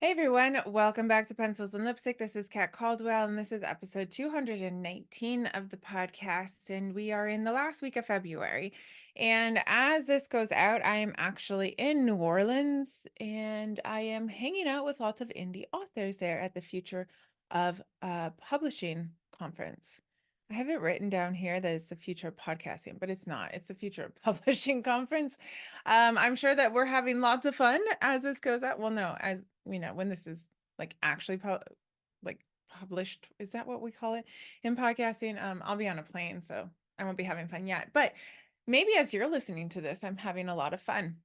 Hey everyone, welcome back to Pencils and Lipstick. This is Kat Caldwell, and this is episode 219 of the podcast. And we are in the last week of February. And as this goes out, I am actually in New Orleans and I am hanging out with lots of indie authors there at the Future of Publishing conference. I have it written down here that it's the future of podcasting, but it's not. It's the future of publishing conference. I'm sure that we're having lots of fun as this goes out. Well, no, as when this is like actually like published, is that what we call it in podcasting? I'll be on a plane, so I won't be having fun yet. But maybe as you're listening to this, I'm having a lot of fun.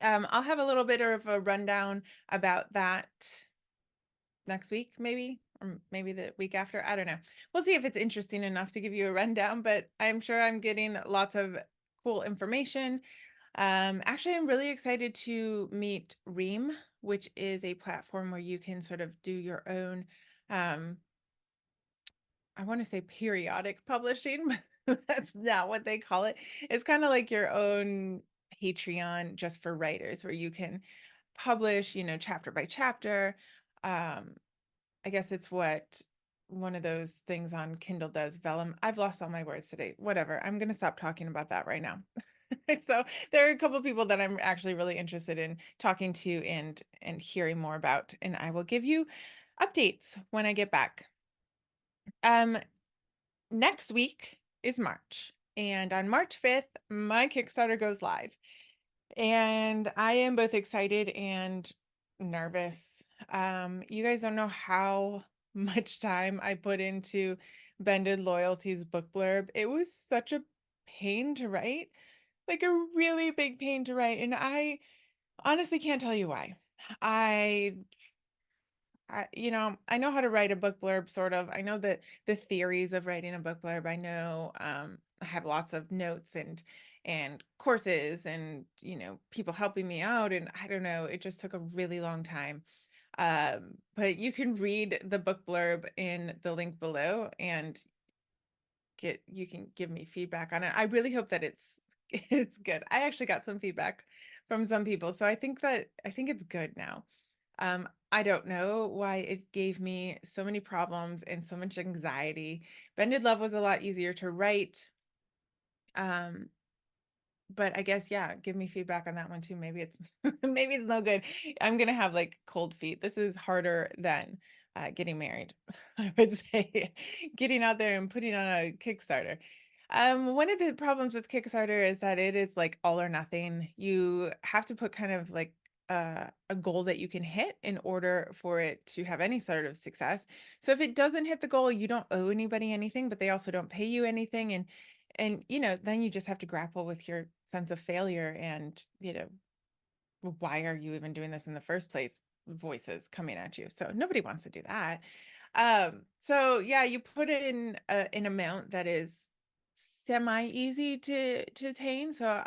I'll have a little bit of a rundown about that next week, maybe, or maybe the week after. I don't know. We'll see if it's interesting enough to give you a rundown, but I'm sure I'm getting lots of cool information. Actually, I'm really excited to meet Ream, which is a platform where you can sort of do your own, um, I want to say periodic publishing, but that's not what they call it. It's kind of like your own Patreon just for writers, where you can publish, chapter by chapter. Um, I guess it's what one of those things on Kindle does. Vellum. I've lost all my words today. Whatever. I'm going to stop talking about that right now. So there are a couple of people that I'm actually really interested in talking to and hearing more about, and I will give you updates when I get back. Um, Next week is March, and on March 5th, my Kickstarter goes live. And I am both excited and nervous. You guys don't know how much time I put into Bended Loyalty's book blurb. It was such a pain to write, like a really big pain to write. And I honestly can't tell you why. I I know how to write a book blurb, sort of. I know the theories of writing a book blurb. I know I have lots of notes and courses and people helping me out. And I don't know, it just took a really long time. But you can read the book blurb in the link below and you can give me feedback on it. I really hope that it's it's good. I actually got some feedback from some people, so I think it's good now. I don't know why it gave me so many problems and so much anxiety. Bended Love was a lot easier to write. Um, but I guess, yeah, give me feedback on that one too. Maybe it's maybe it's no good. I'm gonna have like cold feet. This is harder than getting married, I would say. Getting out there and putting on a Kickstarter. One of the problems with Kickstarter is that it is like all or nothing. You have to put kind of like a goal that you can hit in order for it to have any sort of success. So if it doesn't hit the goal, you don't owe anybody anything, but they also don't pay you anything. And then you just have to grapple with your sense of failure and, why are you even doing this in the first place? Voices coming at you. So nobody wants to do that. So yeah, you put in an amount that is semi easy to attain. So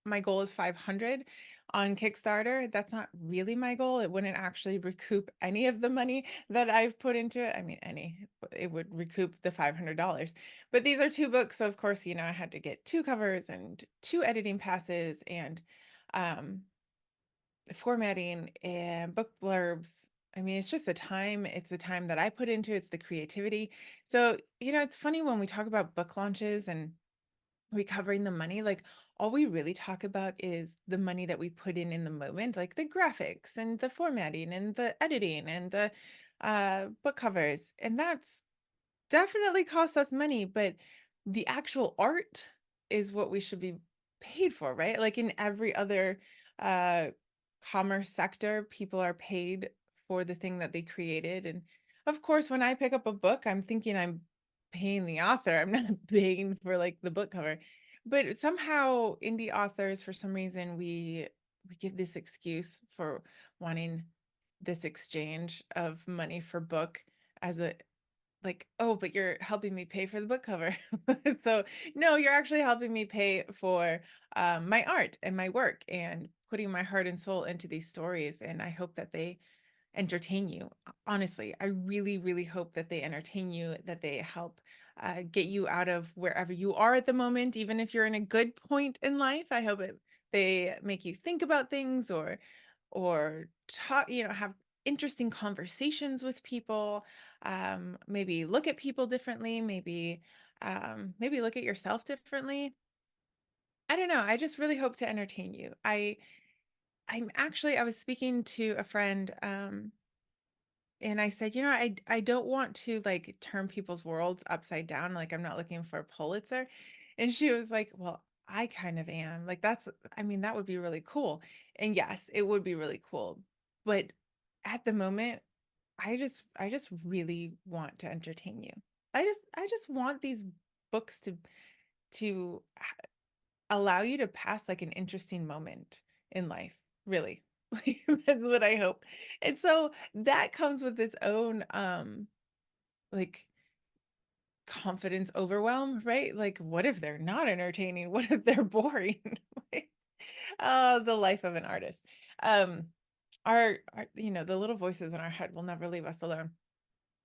my goal is 500 on Kickstarter. That's not really my goal. It wouldn't actually recoup any of the money that I've put into it. I mean, it would recoup the $500. But these are two books, so of course, I had to get two covers and two editing passes and um formatting and book blurbs. I mean, it's just it's the time that I put into it, it's the creativity. So, it's funny when we talk about book launches and recovering the money, like all we really talk about is the money that we put in the moment, like the graphics and the formatting and the editing and the book covers, and that's definitely costs us money, but the actual art is what we should be paid for, right? Like in every other uh commerce sector, people are paid for the thing that they created. And of course, when I pick up a book, I'm thinking I'm paying the author. I'm not paying for like the book cover. But somehow indie authors, for some reason, we give this excuse for wanting this exchange of money for book as a like, oh, but you're helping me pay for the book cover. So no, you're actually helping me pay for my art and my work and putting my heart and soul into these stories. And I hope that they entertain you. Honestly, I really, really hope that they entertain you, that they help get you out of wherever you are at the moment, even if you're in a good point in life. I hope they make you think about things or or talk, have interesting conversations with people, maybe look at people differently, maybe look at yourself differently. I don't know. I just really hope to entertain you. I was speaking to a friend, and I said, I don't want to like turn people's worlds upside down. Like I'm not looking for a Pulitzer. And she was like, well, I kind of am. Like I mean, that would be really cool. And yes, it would be really cool. But at the moment, I just really want to entertain you. I just want these books to allow you to pass like an interesting moment in life, really. Like, that's what I hope. And so that comes with its own like confidence overwhelm, right? Like what if they're not entertaining? What if they're boring? Like, oh, the life of an artist. Um our the little voices in our head will never leave us alone.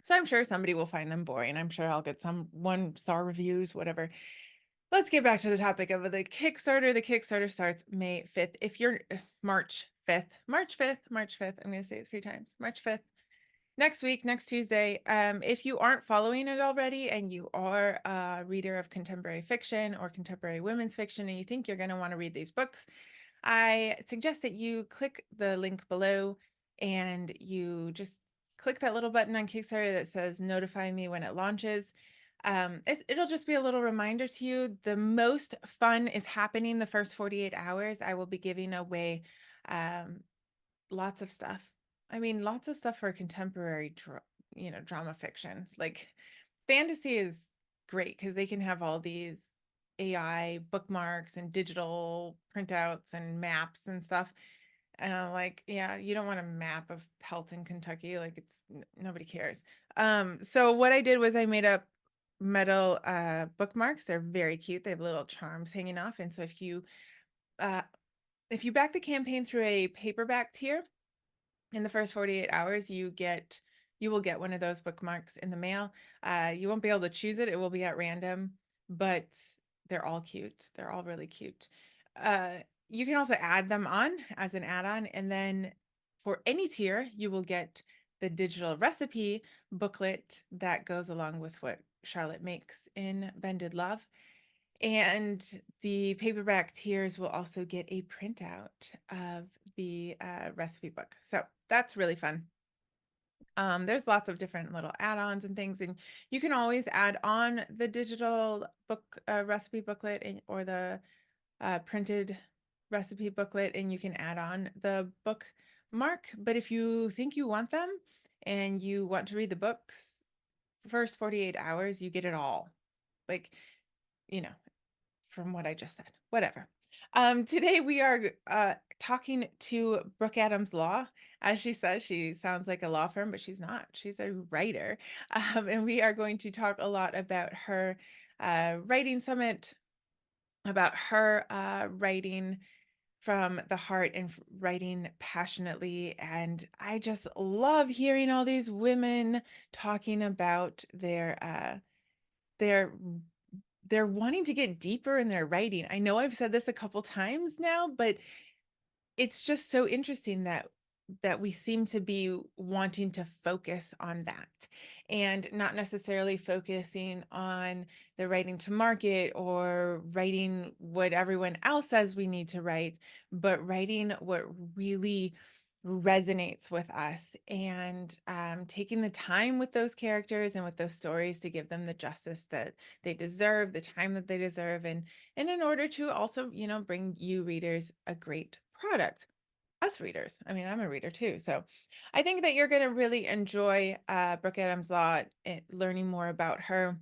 So I'm sure somebody will find them boring. I'm sure I'll get some one-star reviews, whatever. Let's get back to the topic of the Kickstarter. The Kickstarter starts May 5th. If you're March 5th, March 5th, March 5th. I'm going to say it 3 times. March 5th. Next week, next Tuesday. If you aren't following it already and you are a reader of contemporary fiction or contemporary women's fiction and you think you're going to want to read these books, I suggest that you click the link below and you just click that little button on Kickstarter that says notify me when it launches. It'll just be a little reminder to you. The most fun is happening the first 48 hours. I will be giving away um, lots of stuff. I mean, lots of stuff for contemporary, drama fiction. Like fantasy is great because they can have all these AI bookmarks and digital printouts and maps and stuff. And I'm like, yeah, you don't want a map of Pelton, Kentucky. Like nobody cares. So what I did was I made up metal bookmarks. They're very cute. They have little charms hanging off. And so uh if you back the campaign through a paperback tier, in the first 48 hours, you will get one of those bookmarks in the mail. You won't be able to choose it. It will be at random, but they're all cute. They're all really cute. Uh, you can also add them on as an add-on, and then for any tier, you will get the digital recipe booklet that goes along with what Charlotte makes in Bended Love. And the paperback tiers will also get a printout of the recipe book. So that's really fun. There's lots of different little add-ons and things, and you can always add on the digital book recipe booklet or the printed recipe booklet, and you can add on the bookmark. But if you think you want them and you want to read the books first 48 hours, you get it all. Like, you know, from what I just said. Whatever. Today we are talking to Brooke Adams Law. As she says, she sounds like a law firm, but she's not. She's a writer. And we are going to talk a lot about her writing summit, about her writing from the heart and writing passionately. And I just love hearing all these women talking about their they're wanting to get deeper in their writing. I know I've said this a couple times now, but it's just so interesting that we seem to be wanting to focus on that and not necessarily focusing on the writing to market or writing what everyone else says we need to write, but writing what really resonates with us and taking the time with those characters and with those stories to give them the justice that they deserve, the time that they deserve, and in order to also, bring you readers a great product. Us readers. I mean, I'm a reader too. So I think that you're going to really enjoy Brooke Adams Law, learning more about her.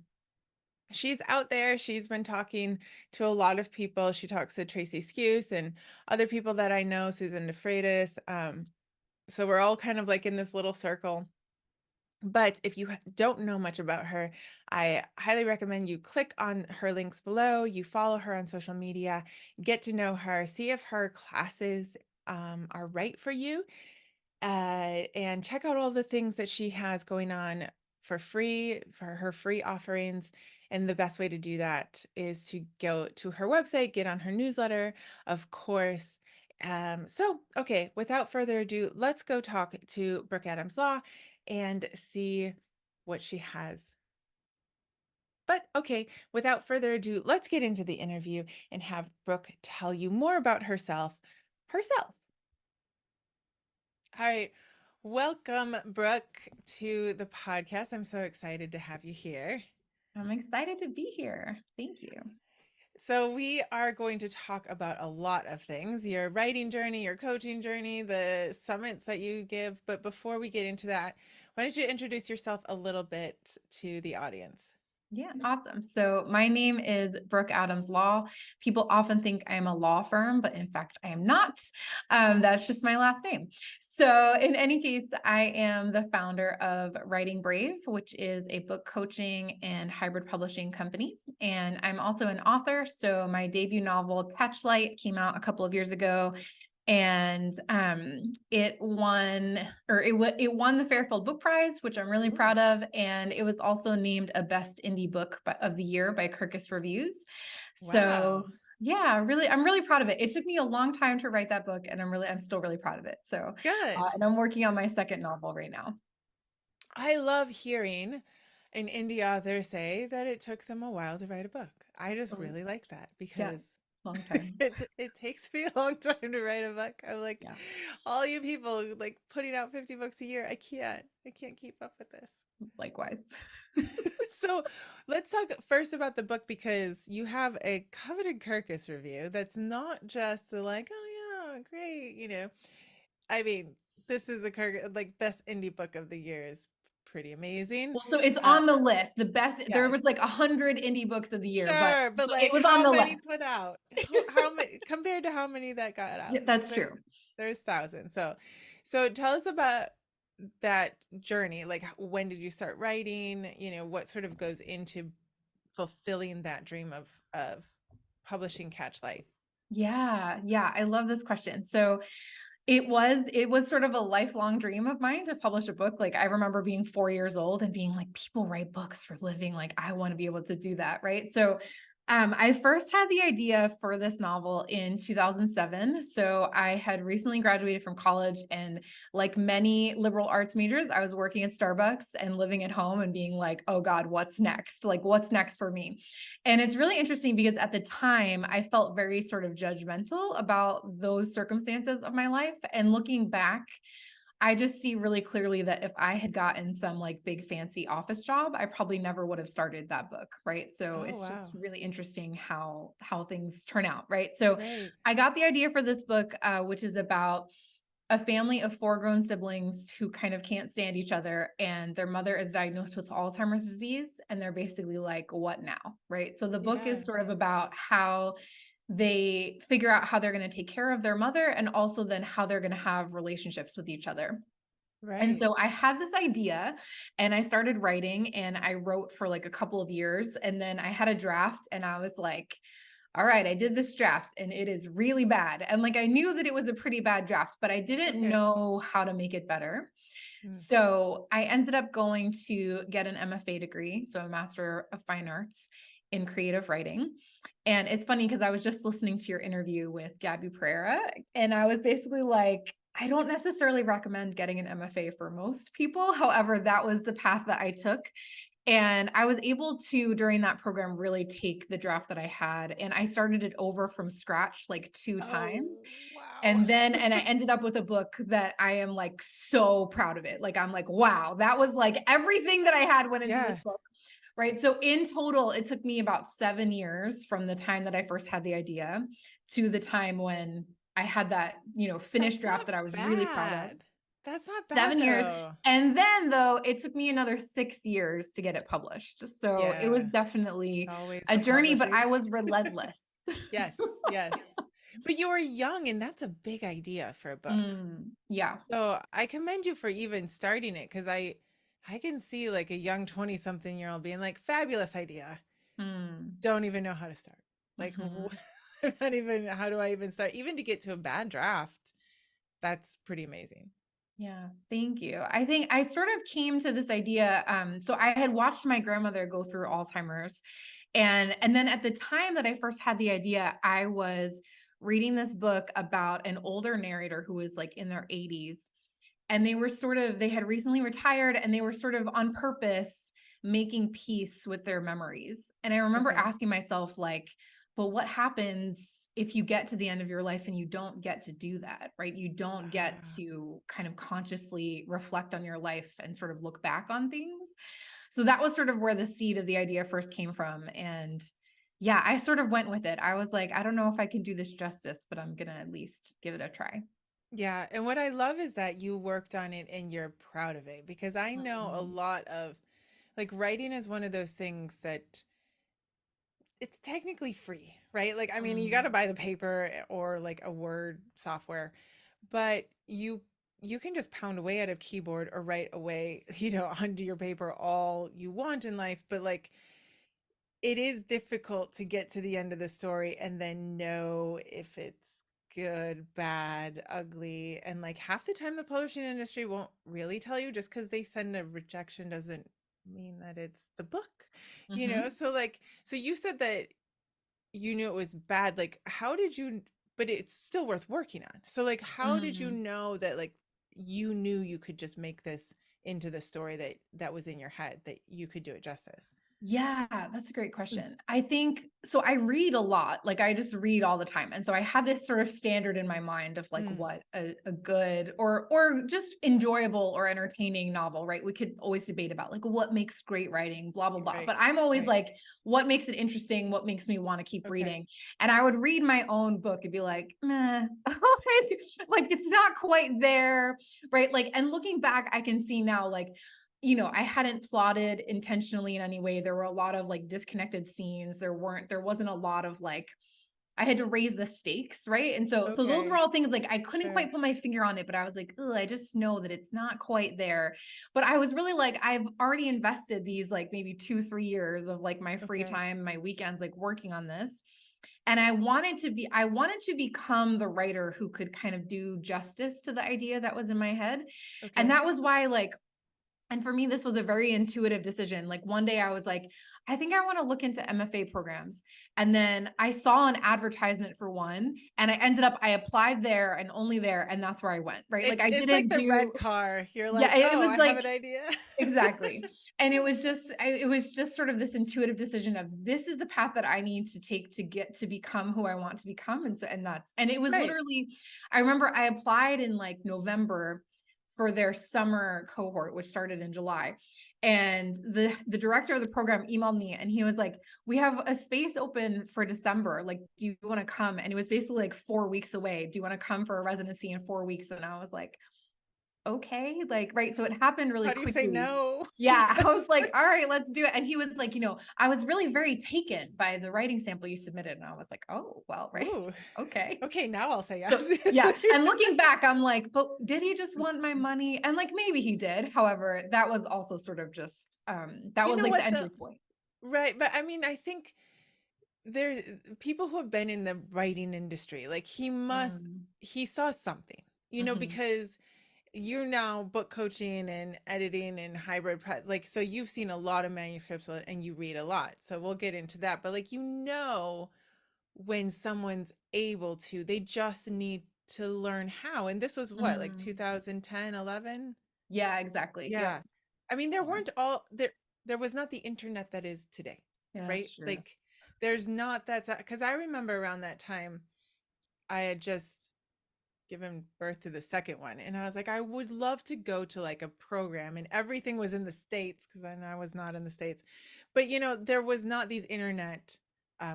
She's out there. She's been talking to a lot of people. She talks to Tracy Skuse and other people that I know, Susan DeFreitas. So we're all kind of like in this little circle. But if you don't know much about her, I highly recommend you click on her links below, you follow her on social media, get to know her, see if her classes are right for you, and check out all the things that she has going on for free, for her free offerings. And the best way to do that is to go to her website, get on her newsletter, of course, Okay, without further ado, let's go talk to Brooke Adams Law and see what she has. But okay, without further ado, let's get into the interview and have Brooke tell you more about herself. All right. Welcome, Brooke, to the podcast. I'm so excited to have you here. I'm excited to be here. Thank you. So, we are going to talk about a lot of things, your writing journey, your coaching journey, the summits that you give. But before we get into that, why don't you introduce yourself a little bit to the audience? Yeah, awesome. So my name is Brooke Adams Law. People often think I am a law firm, but in fact, I am not. That's just my last name. So in any case, I am the founder of Writing Brave, which is a book coaching and hybrid publishing company. And I'm also an author. So my debut novel, Catchlight, came out a couple of years ago. And it won it won the Fairfield Book Prize, which I'm really Ooh, proud of, and it was also named a best indie book of the year by Kirkus Reviews. wow. So yeah, I'm really proud of it. It took me a long time to write that book, and I'm still really proud of it. So Good. and I'm working on my second novel right now. I love hearing an indie author say that it took them a while to write a book. I just Oh, really like that yeah, because long time. it takes me a long time to write a book. I'm like, Yeah, all you people like putting out 50 books a year, I can't keep up with this. likewise. So let's talk first about the book because you have a coveted Kirkus review that's not just like, oh yeah, great, I mean, this is a like best indie book of the year is pretty amazing. Well, so it's Uh, on the list. The best, there yes, was like 100 indie books of the year, sure, but but it like was on how the many list. put out? How many compared to how many that got Yeah, out? that's There's true. there's thousands. So tell us about that journey. Like when did you start writing? What sort of goes into fulfilling that dream of publishing Catchlight? Yeah, yeah, I love this question. So it was sort of a lifelong dream of mine to publish a book. Like I remember being 4 years old and being like, people write books for a living. Like I want to be able to do that, right? So I first had the idea for this novel in 2007. So I had recently graduated from college, and like many liberal arts majors, I was working at Starbucks and living at home and being like, oh God, what's next? Like, what's next for me? And it's really interesting because at the time I felt very sort of judgmental about those circumstances of my life. And looking back, I just see really clearly that if I had gotten some like big fancy office job, I probably never would have started that book, right? So Oh it's just wow. really interesting how things turn out, right? So Right. I got the idea for this book, which is about a family of four grown siblings who kind of can't stand each other, and their mother is diagnosed with Alzheimer's disease, and they're basically like, what now, right? So the book Yeah. is sort of about how they figure out how they're going to take care of their mother, and also then how they're going to have relationships with each other. And Right. so I had this idea and I started writing, and I wrote for like a couple of years, and then I had a draft and I was like, all right, I did this draft and it is really bad. And like I knew that it was a pretty bad draft, but I didn't Okay. know how to make it better. Mm. So I ended up going to get an MFA degree, so a Master of Fine Arts in creative writing. And it's funny because I was just listening to your interview with Gabby Pereira, and I was basically like, I don't necessarily recommend getting an MFA for most people. However, that was the path that I took. And I was able to, during that program, really take the draft that I had, and I started it over from scratch like two times. Oh, wow. And I ended up with a book that I am like so proud of it. Like I'm like, wow, that was like everything that I had went into this Yeah, book. Right. So in total, it took me about 7 years from the time that I first had the idea to the time when I had that, finished that's draft not that I was really proud of. bad. That's not bad 7 years. though. And then though, it took me another 6 years to get it published. So it was Yeah, definitely always a the journey, but publishers. I was relentless. Yes, yes. But you were young and that's a big idea for a book. Yeah. So I commend you for even starting it because I can see like a young 20-something-year-old being like, fabulous idea. Mm. Don't even know how to start. Like, Mhm. not even, how do I even start? Even to get to a bad draft, that's pretty amazing. Yeah, thank you. I think I sort of came to this idea. So I had watched my grandmother go through Alzheimer's, and then at the time that I first had the idea, I was reading this book about an older narrator who was like in their 80s, and they had recently retired, and they were sort of on purpose making peace with their memories. And I remember Okay. asking myself, like, but what happens if you get to the end of your life and you don't get to do that, right? You don't get Ah, to kind of consciously reflect on your life and sort of look back on things. So that was sort of where the seed of the idea first came from. And yeah, I sort of went with it. I was like, I don't know if I can do this justice, but I'm going to at least give it a try. yeah, and what I love is that you worked on it and you're proud of it, because I know a Mhm. lot of, like, writing is one of those things that it's technically free, right? Like, I mean, you got to Mhm. buy the paper or like a Word software, but you can just pound away at a keyboard or write away, onto your paper all you want in life, but like it is difficult to get to the end of the story and then know if it's good, bad, ugly. And like half the time the publishing industry won't really tell you. Just because they send a rejection doesn't mean that it's the book, Mhm. So like, so you said that you knew it was bad. Like, how did you, but it's still worth working on. So like, how did you Mhm. know that, like, you knew you could just make this into the story that was in your head, that you could do it justice? Yeah, that's a great Mm. question. I think so. I read a lot, like I just read all the time. And so I had this sort of standard in my mind of like Mm, what a good or just enjoyable or entertaining novel, right? We could always debate about like what makes great writing, blah, blah, blah. right, But I'm always right. like, what makes it interesting? What makes me want to keep Okay. reading? And I would read my own book and be like, meh, like it's not quite there, right? Like, and looking back, I can see now, like, I hadn't plotted intentionally in any way. There were a lot of like disconnected scenes. There wasn't a lot of like, I had to raise the stakes, right? And so those were Okay. all things like I couldn't Sure. quite put my finger on it, but I was like, I just know that it's not quite there. But I was really like, I've already invested these like maybe 2, 3 years of like my free Okay. time, my weekends, like working on this. And I wanted to become the writer who could kind of do justice to the idea that was in my head. And Okay. that was why, like, and for me, this was a very intuitive decision. Like one day I was like, I think I want to look into MFA programs. And then I saw an advertisement for one and I applied there and only there. And that's where I went, right? Like I It's like didn't the do, red car. You're yeah, like, it "Oh, was I have like, an idea." exactly. And it was just sort of this intuitive decision of this is the path that I need to take to get to become who I want to become. And it was Right. literally, I remember I applied in like November for their summer cohort, which started in July. And the director of the program emailed me and he was like, we have a space open for December. Like, do you want to come? And it was basically like 4 weeks away. Do you want to come for a residency in 4 weeks? And I was like, okay, like, right. So it happened really How do you say quickly. no? Yeah, I was Yes. like, all right, let's do it. And he was like, I was really very taken by the writing sample you submitted. And I was like, oh, well, right. Ooh. Okay. Okay, now I'll say So yes. yeah. And looking back, I'm like, but did he just want my money? And like maybe he did. However, that was also sort of just that You was know like the what though? entry point. Right, but I mean, I think there people who have been in the writing industry, like Mm, he saw something, mhm, because you're now book coaching and editing and hybrid press, like, so you've seen a lot of manuscripts and you read a lot. So we'll get into that. But like, when someone's able to, they just need to learn how. And this was what, like mhm. 2010, 11? Yeah, exactly. Yep. Yeah. I mean, there Yeah. weren't all there was not the internet that is today, Yeah, right? that's true. Like there's not that, because I remember around that time I had just given birth to the second one, and I was like, I would love to go to like a program, and everything was in the States because I was not in the States. But there was not these internet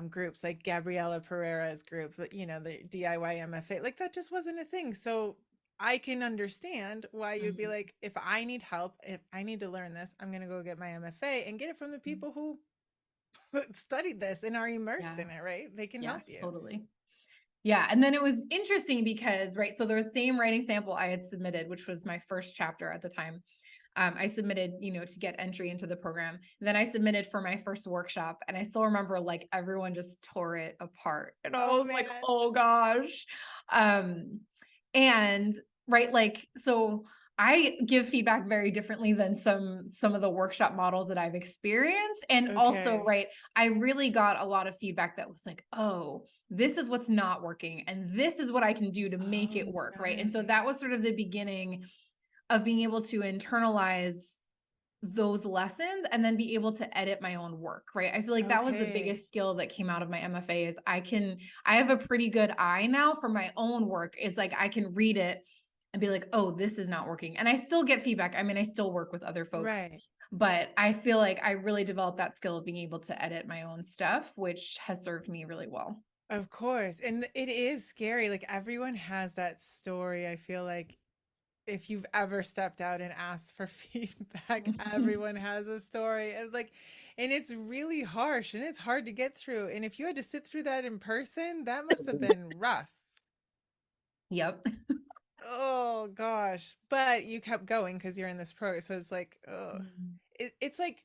groups like Gabriela Pereira's group, the DIY MFA, like that just wasn't a thing. So I can understand why you'd be Mhm. like, if I need help, if I need to learn this, I'm gonna go get my MFA and get it from the people who studied this and are immersed Yeah. in it, right? They can Yeah, help you. totally. Yeah, and then it was interesting because, right, so the same writing sample I had submitted, which was my first chapter at the time, I submitted, to get entry into the program. Then I submitted for my first workshop, and I still remember like everyone just tore it apart, and I Oh was like, man. oh gosh, um, and right, like so. I give feedback very differently than some of the workshop models that I've experienced. And also, Okay. right, I really got a lot of feedback that was like, oh, this is what's not working, and this is what I can do to make it Oh, work, right? And so nice. that was sort of the beginning of being able to internalize those lessons and then be able to edit my own work, right? I feel like that was the Okay. biggest skill that came out of my MFA is I have a pretty good eye now for my own work. Is like I can read it and be like, "Oh, this is not working." And I still get feedback. I mean, I still work with other folks, Right. but I feel like I really developed that skill of being able to edit my own stuff, which has served me really well. Of course. And it is scary. Like everyone has that story. I feel like if you've ever stepped out and asked for feedback, everyone has a story. And like, and it's really harsh and it's hard to get through. And if you had to sit through that in person, that must have been rough. Yep. Oh gosh. But you kept going because you're in this program. So it's like, oh, Mm. it's like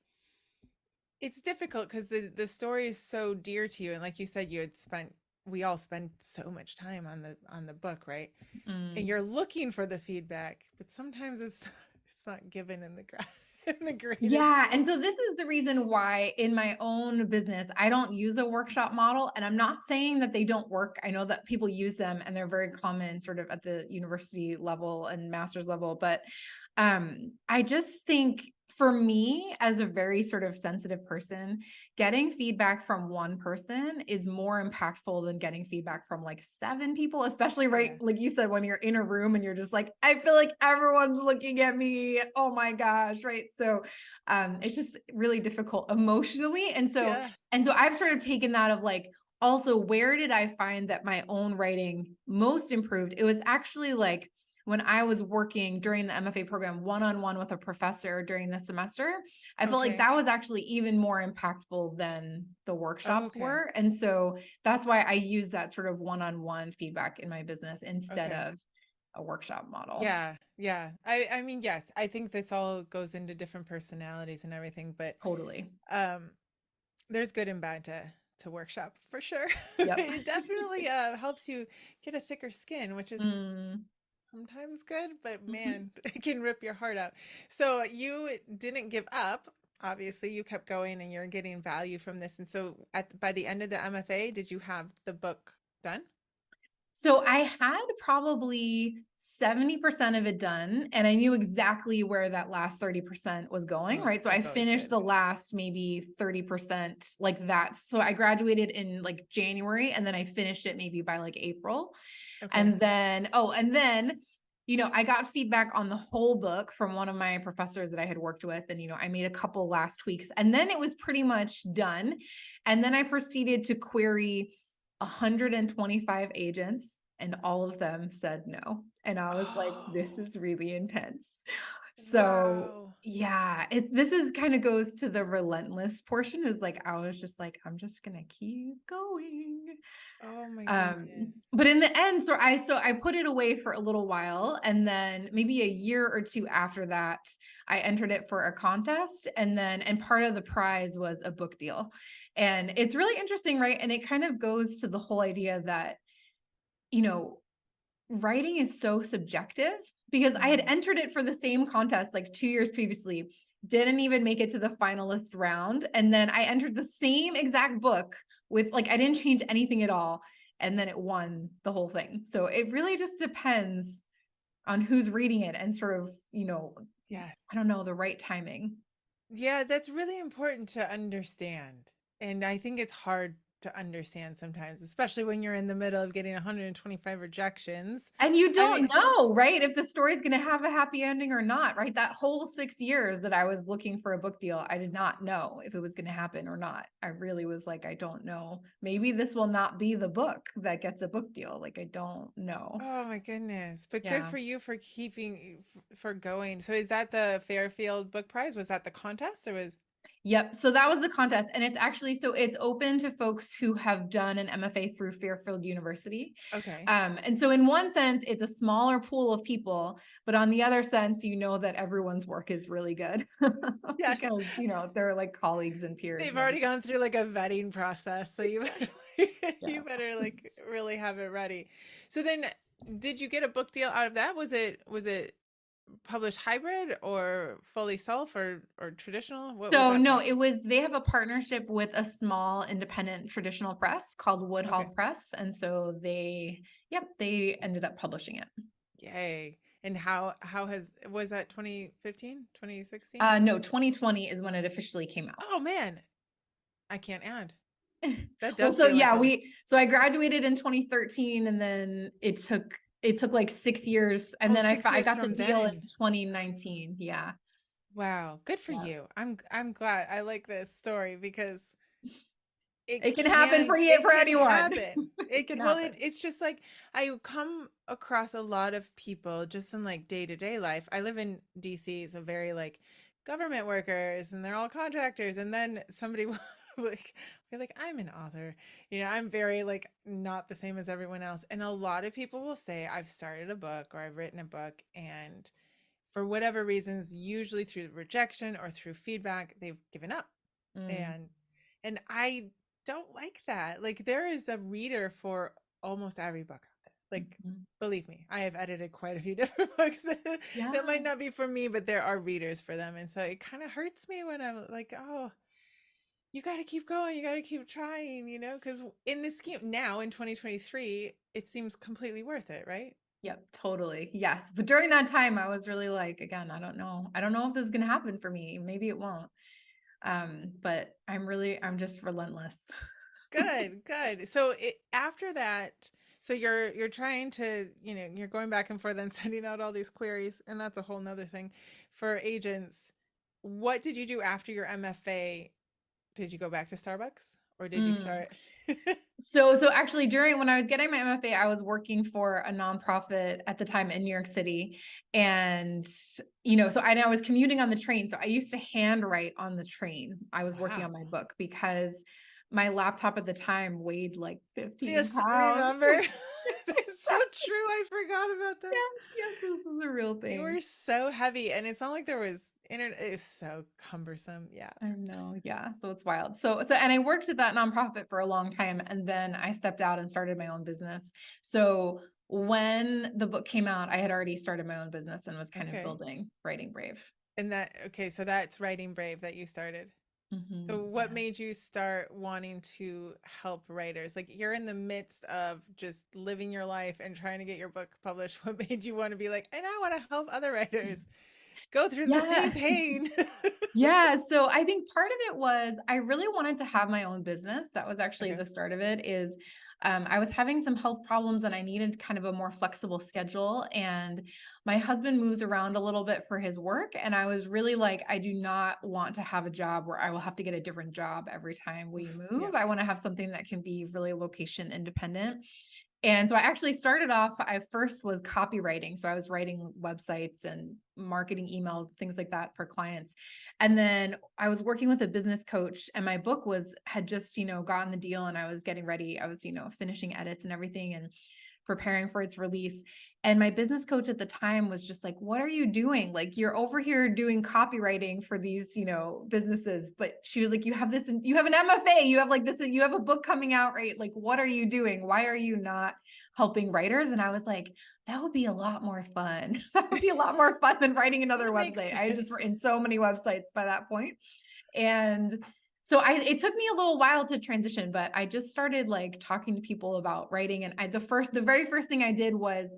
it's difficult because the story is so dear to you. And like you said, you had spent we all spend so much time on the book, right? And Mm. you're looking for the feedback, but sometimes it's not given in the in the greatest Yeah, way. and so this is the reason why in my own business, I don't use a workshop model, and I'm not saying that they don't work. I know that people use them and they're very common sort of at the university level and master's level, but I just think for me as a very sort of sensitive person, getting feedback from one person is more impactful than getting feedback from like seven people, especially right Yeah. like you said when you're in a room and you're just like I feel like everyone's looking at me. Oh my gosh, right? So it's just really difficult emotionally. Yeah. And so I've sort of taken that of like, also, where did I find that my own writing most improved? It was actually like when I was working during the MFA program one on one with a professor during the semester. I felt like Okay. that was actually even more impactful than the Oh, workshops okay. were. And so that's why I use that sort of one on one feedback in my business instead Okay. of a workshop model. Yeah. Yeah. I mean, yes, I think this all goes into different personalities and everything, but Totally. um there's good and bad to workshop for sure. Yep. It definitely helps you get a thicker skin, which is Mm. sometimes good, but Mhm. man, it can rip your heart out. So you didn't give up. Obviously, you kept going and you're getting value from this. And so by the end of the MFA, did you have the book done? So I had probably 70% of it done, and I knew exactly where that last 30% was going, Oh, right? So I that's always finished good. the last maybe 30% like that. So I graduated in like January and then I finished it maybe by like April. Okay. And then, oh, and then, I got feedback on the whole book from one of my professors that I had worked with. And, I made a couple last tweaks and then it was pretty much done. And then I proceeded to query 125 agents and all of them said no. And I was like, this Oh, is really intense. So wow. yeah, this is kind of goes to the relentless portion is like, I was just like, I'm just gonna keep going. Oh my goodness. But in the end, so I put it away for a little while, and then maybe a year or two after that, I entered it for a contest, and part of the prize was a book deal. And it's really interesting, right? And it kind of goes to the whole idea that, you know, writing is so subjective because I had Mhm. entered it for the same contest like 2 years previously, didn't even make it to the finalist round, and then I entered the same exact book with like I didn't change anything at all, and then it won the whole thing. So it really just depends on who's reading it and sort of, Yes. I don't know, the right timing. Yeah, that's really important to understand. And I think it's hard to understand sometimes, especially when you're in the middle of getting 125 rejections. And you I don't mean, know, right? If the story's gonna have a happy ending or not, right? That whole 6 years that I was looking for a book deal, I did not know if it was gonna happen or not. I really was like, "I don't know. Maybe this will not be the book that gets a book deal." Like, I don't know. oh my goodness. But good Yeah. for you for for going. So is that the Fairfield Book Prize? Was that the contest or was Yep. So that was the contest. And it's actually so it's open to folks who have done an MFA through Fairfield University. okay. And so in one sense, it's a smaller pool of people, but on the other sense, you know that everyone's work is really good Yes. because, they're like colleagues and peers They've and already everything. gone through like a vetting process, so you Exactly. better Yeah. you better like really have it ready. So then did you get a book deal out of that? Was it publish hybrid or fully self or traditional? What was So that no, process? it was they have a partnership with a small independent traditional press called Okay. Woodhull Press, and so they ended up publishing it. Yay. And how has was that 2015, 2016? No, 2020 is when it officially came out. Oh man, I can't add. That Well, does so feel like yeah, a I graduated in 2013, and then it took like 6 years, and oh then six I years got the from deal in then. 2019. Yeah. Wow, good for Yeah. you. I'm glad. I like this story because It can happen it for can anyone. happen. It can happen. It's just like I come across a lot of people just in like day-to-day life. I live in DC, so very like government workers and they're all contractors, and then somebody will like be like, I'm an author. I'm very like not the same as everyone else. And a lot of people will say I've started a book or I've written a book, and for whatever reasons, usually through rejection or through feedback, they've given up. Mm, And I don't like that. Like there is a reader for almost every book out there. Like mhm. believe me, I have edited quite a few different books that Yeah. might not be for me, but there are readers for them. And so it kind of hurts me when I'm like, oh, you got to keep going, you got to keep trying, because in this scheme now in 2023, it seems completely worth it, right? Yep, totally. Yes. But during that time, I was really like, again, I don't know. I don't know if this is going to happen for me. Maybe it won't. But I'm just relentless. Good, good. So after that, so you're trying to, you're going back and forth and sending out all these queries, and that's a whole nother thing for agents. What did you do after your MFA? Did you go back to Starbucks or did you Mm. start? So actually during when I was getting my MFA, I was working for a nonprofit at the time in New York City. And, so I was commuting on the train. So I used to handwrite on the train. I was working Wow. on my book because my laptop at the time weighed like 15 Yes, pounds. remember? That's so So, true. I forgot about that. yes, yes, this is a real You thing. were so heavy, and it's not like there was internet. It's so cumbersome. Yeah. I know, yeah. So it's wild. And I worked at that nonprofit for a long time, and then I stepped out and started my own business. So when the book came out, I had already started my own business and was kind of Okay. building Writing Brave. And okay, so that's Writing Brave that you started. So what Yeah. made you start wanting to help writers? Like you're in the midst of just living your life and trying to get your book published. What made you want to be like, and I want to help other writers go through the Yeah. same pain? Yeah, so I think part of it was I really wanted to have my own business. That was actually Okay. the start of it is I was having some health problems and I needed kind of a more flexible schedule. And my husband moves around a little bit for his work. And I was really like, I do not want to have a job where I will have to get a different job every time we Oof, yeah. move. I want to have something that can be really location independent. And so I actually started off, I first was copywriting. So I was writing websites and marketing emails, things like that for clients. And then I was working with a business coach and my book had just, gotten the deal and I was getting ready. I was, finishing edits and everything and preparing for its release. And my business coach at the time was just like, what are you doing? Like, you're over here doing copywriting for these, businesses. But she was like, you have you have an MFA, you have like this, you have a book coming out, right? Like, what are you doing? Why are you not helping writers? And I was like, that would be a lot more fun. That would be a lot more fun than writing another That makes website. I had just sense. written so many websites by that point. And so it took me a little while to transition, but I just started like talking to people about writing. And the very first thing I did was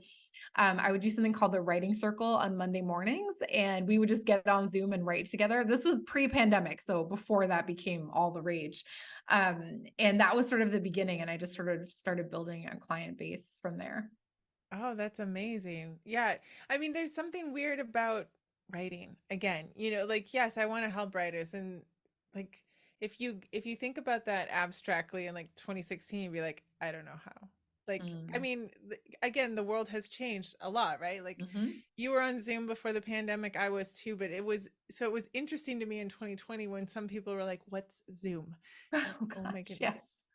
I would do something called the writing circle on Monday mornings, and we would just get on Zoom and write together. This was pre-pandemic, so before that became all the rage. And that was sort of the beginning, and I just sort of started building a client base from there. Oh, that's amazing. Yeah. I mean, there's something weird about writing. Again, like yes, I want to help writers and like if you think about that abstractly in like 2016, you'd be like, I don't know how. Like, I Mm. mean, again, the world has changed a lot, right? Like Mhm. you were on Zoom before the pandemic, I was too, but it was interesting to me in 2020 when some people were like, "What's Zoom?" Like, Oh oh my gosh, goodness.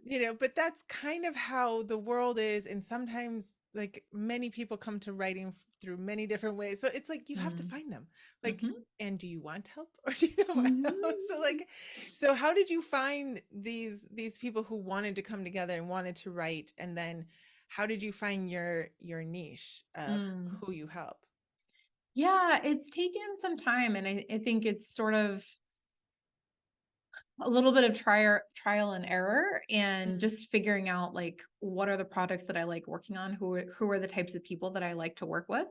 yes. But that's kind of how the world is, and sometimes like many people come to writing through many different ways, so it's like you have to Mm. find them, like, Mhm. and do you want help or do you know so Mhm. like so how did you find these people who wanted to come together and wanted to write, and then how did you find your niche of Mm. who you help? Yeah, it's taken some time, and I think it's sort of a little bit of trial and error, and Mm, just figuring out like what are the products that I like working on, who are the types of people that I like to work with.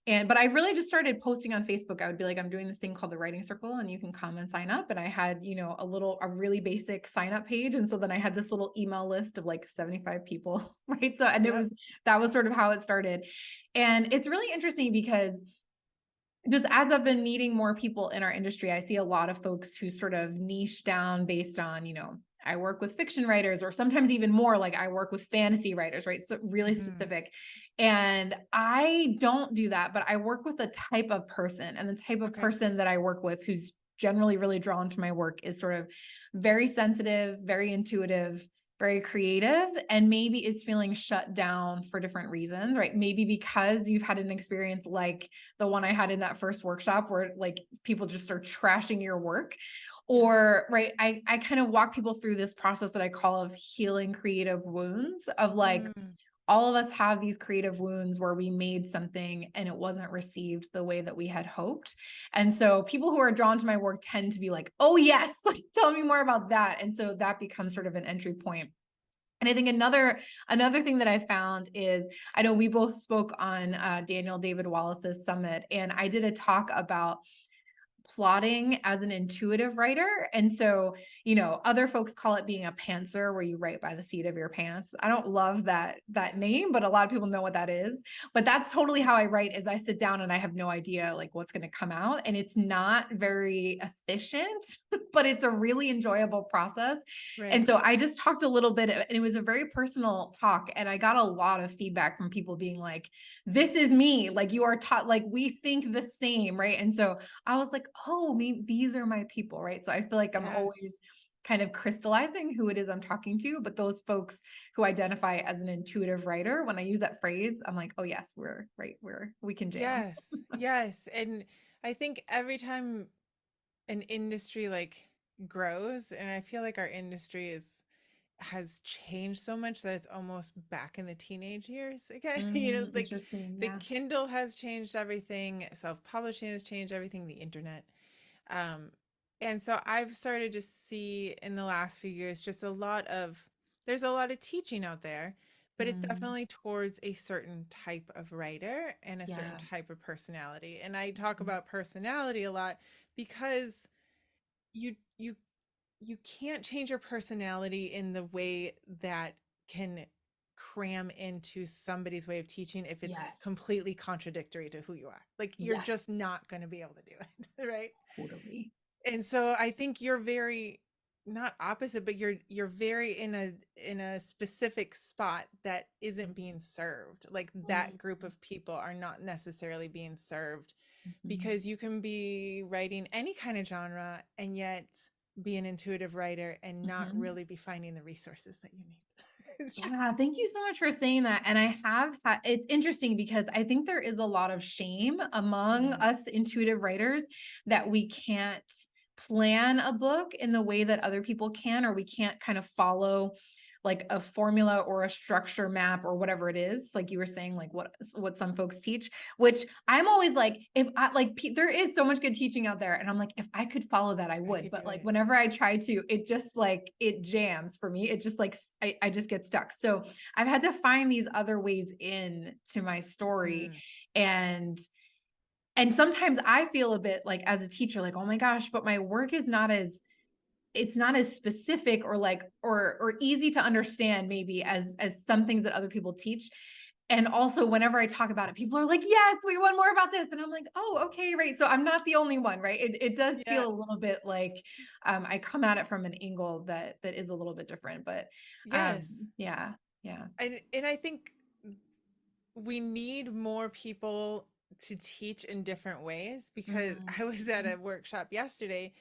And but I really just started posting on Facebook. I would be like, I'm doing this thing called the writing circle and you can come and sign up. And I had, a really basic sign up page. And so then I had this little email list of like 75 people, right? So and it yep. was that was sort of how it started. And it's really interesting because just as I've been meeting more people in our industry, I see a lot of folks who sort of niche down based on, I work with fiction writers, or sometimes even more like I work with fantasy writers, right? So really Hmm. specific. And I don't do that, but I work with a type of person. And the type of Okay. person that I work with who's generally really drawn to my work is sort of very sensitive, very intuitive, very creative, and maybe is feeling shut down for different reasons, right? Maybe because you've had an experience like the one I had in that first workshop where like people just start trashing your work. Yeah. Or right, I kind of walk people through this process that I call of healing creative wounds, of like Mm, all of us have these creative wounds where we made something and it wasn't received the way that we had hoped. And so people who are drawn to my work tend to be like, oh yes, like tell me more about that. And so that becomes sort of an entry point. And I think another thing that I found is, I know we both spoke on Daniel David Wallace's summit, and I did a talk about plotting as an intuitive writer. And so, other folks call it being a pantser, where you write by the seat of your pants. I don't love that yeah. name, but a lot of people know what that is. But that's totally how I write, is I sit down and I have no idea like what's going to come out, and it's not very efficient, but it's a really enjoyable process. And Right. so I just talked a little bit, and it was a very personal talk, and I got a lot of feedback from people being like, this is me, like you are taught, like we think the same, right? And so I was like, oh, maybe these are my people, right? So I feel like I'm Yeah. always kind of crystallizing who it is I'm talking to. But those folks who identify as an intuitive writer, when I use that phrase, I'm like, oh yes, we're right, we can jam. Yes. Yes. And I think every time an industry like grows, and I feel like our industry is has changed so much that it's almost back in the teenage years again. Like Interesting. the Yeah. Kindle has changed everything, self-publishing has changed everything, the internet. Um, and so I've started to see in the last few years just there's a lot of teaching out there, but it's Mm, definitely towards a certain type of writer and a certain yeah. type of personality. And I talk Mhm. about personality a lot because you you you can't change your personality in the way that can cram into somebody's way of teaching if it's Yes. completely contradictory to who you are. Like you're just Yes. not going to be able to do it, right? Totally. And so I think you're very not opposite, but you're very in a specific spot that isn't being served. Like that group Mhm. of people are not necessarily being served Mhm. because you can be writing any kind of genre and yet be an intuitive writer and not Mhm. really be finding the resources that you need. Yeah, thank you so much for saying that. And I have had, it's interesting because I think there is a lot of shame among Mm, us intuitive writers that we can't plan a book in the way that other people can, or we can't kind of follow like a formula or a structure map or whatever it is, like you were saying, like what some folks teach, which I'm always like, if I like there is so much good teaching out there, and I'm like, if I could follow that I I would, could do but like it. whenever I try to, it just like it jams for me. It just like I just get stuck. So I've had to find these other ways in to my story. Mm, And and sometimes I feel a bit like as a teacher, like, oh my gosh, but my work is not as, it's not as specific or like or easy to understand maybe as some things that other people teach. And also whenever I talk about it, people are like, yes, we want more about this. And I'm like, oh, okay, right. So I'm not the only one, right? It does yeah. feel a little bit like I come at it from an angle that is a little bit different. But Yes. yeah, yeah. And I think we need more people to teach in different ways because I was at Mhm. a workshop yesterday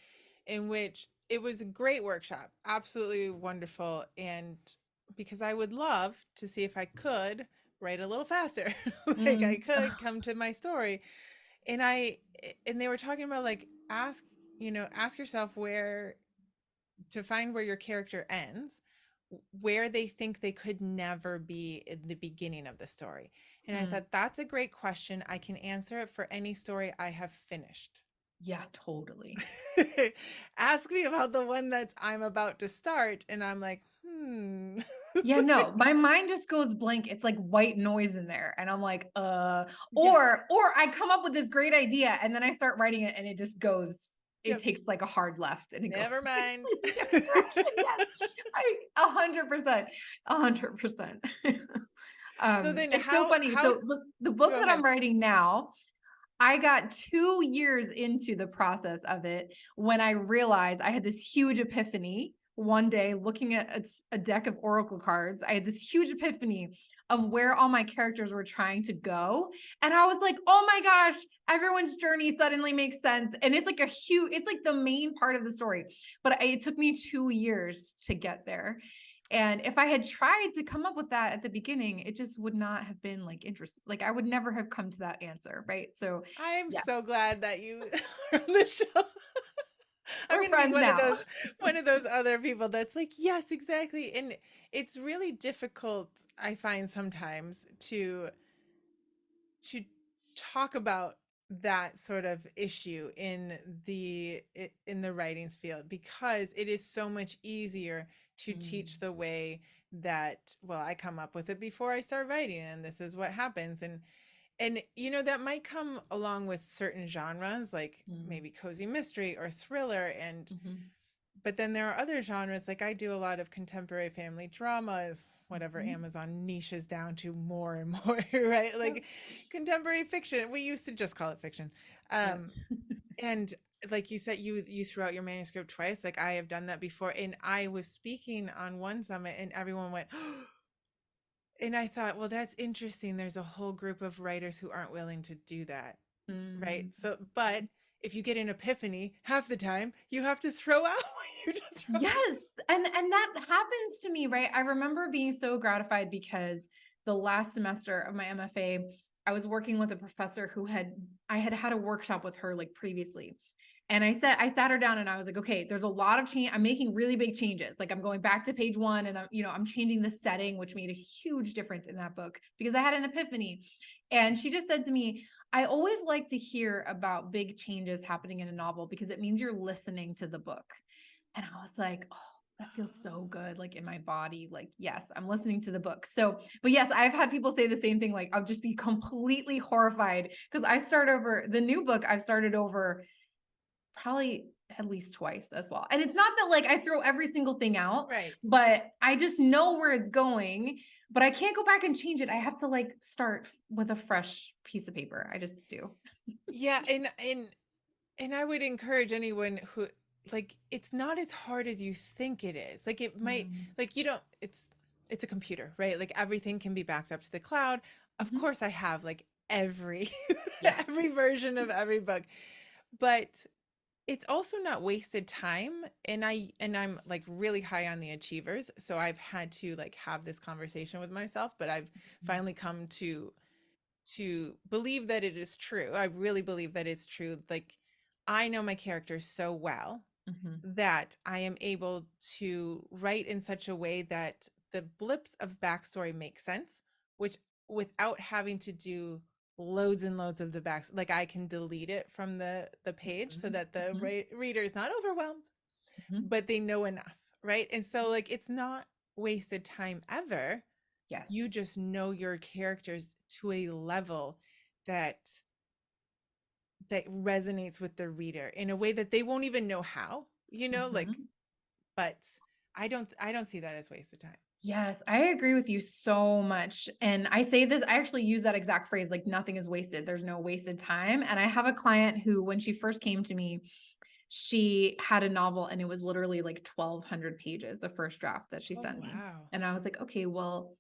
in which it was a great workshop, absolutely wonderful. And because I would love to see if I could write a little faster, like I Mm. could come to my story. And and they were talking about like ask yourself where to find where your character ends, where they think they could never be in the beginning of the story. And I Mm. thought, that's a great question. I can answer it for any story I have finished. Yeah, totally. Ask me about the one that I'm about to start. And I'm like, hmm. Yeah, no, my mind just goes blank. It's like white noise in there. And I'm like, Yeah. or I come up with this great idea and then I start writing it and it just goes, it Yep. takes like a hard left and it goes Never like mind. a different direction. Yes. I 100%, 100%. So then It's so funny. how, So the book go that I'm ahead. writing now, I got 2 years into the process of it when I realized I had this huge epiphany one day looking at a deck of oracle cards. I had this huge epiphany of where all my characters were trying to go. And I was like, oh my gosh, everyone's journey suddenly makes sense. And it's like it's like the main part of the story. But it took me 2 years to get there. And if I had tried to come up with that at the beginning, it just would not have been like interesting. Like I would never have come to that answer. Right. So, I'm yeah, so glad that you are on the show. I'm we're going to be friends now. one of those other people that's like, yes, exactly. And it's really difficult, I find sometimes, to talk about that sort of issue in the writings field, because it is so much easier to teach Mm, the way that, well, I come up with it before I start writing, and this is what happens. And that might come along with certain genres, like mm, maybe cozy mystery or thriller, and mhm, but then there are other genres, like I do a lot of contemporary family dramas, whatever mhm. Amazon niches down to more and more, right? Yep. Like contemporary fiction. We used to just call it fiction. Yep. Um, and like you said, you threw out your manuscript twice. Like I have done that before. And I was speaking on one summit and everyone went, and I thought, well, that's interesting. There's a whole group of writers who aren't willing to do that. Right. Mm. So, but if you get an epiphany, half the time you have to throw out what you just wrote. Yes, and that happens to me, right? I remember being so gratified because the last semester of my MFA, I was working with a professor who I had had a workshop with her like previously. And I sat her down and I was like, okay, there's a lot of change. I'm making really big changes. Like I'm going back to page 1 and I'm changing the setting, which made a huge difference in that book because I had an epiphany. And she just said to me, I always like to hear about big changes happening in a novel because it means you're listening to the book. And I was like, oh, that feels so good, like in my body. Like, yes, I'm listening to the book. So, but yes, I've had people say the same thing. Like, I'll just be completely horrified because I start over the new book. I've started over probably at least twice as well. And it's not that like I throw every single thing out, Right. but I just know where it's going, but I can't go back and change it. I have to like start with a fresh piece of paper. I just do. Yeah. And I would encourage anyone who, like, it's not as hard as you think it is. Like it might, Mm. like you don't, it's a computer, right? Like everything can be backed up to the cloud. Of Mhm. course I have like every Yes. every version of every book. But it's also not wasted time. And I'm like really high on the achievers, so I've had to like have this conversation with myself, but I've finally come to believe that it is true. I really believe that it's true. Like I know my characters so well Mhm. that I am able to write in such a way that the blips of backstory make sense, which without having to do loads and loads of the back, like I can delete it from the page so Mhm. that the Mhm. reader is not overwhelmed, Mhm. but they know enough, right? And so like it's not wasted time ever. You Yes. just know your characters to a level that that resonates with the reader in a way that they won't even know how, like, Mhm. but I don't see that as wasted time. Yes, I agree with you so much. And I say this, I actually use that exact phrase like nothing is wasted. There's no wasted time. And I have a client who, when she first came to me, she had a novel and it was literally like 1,200 pages, the first draft that she Oh, sent me. wow. And I was like, okay, well,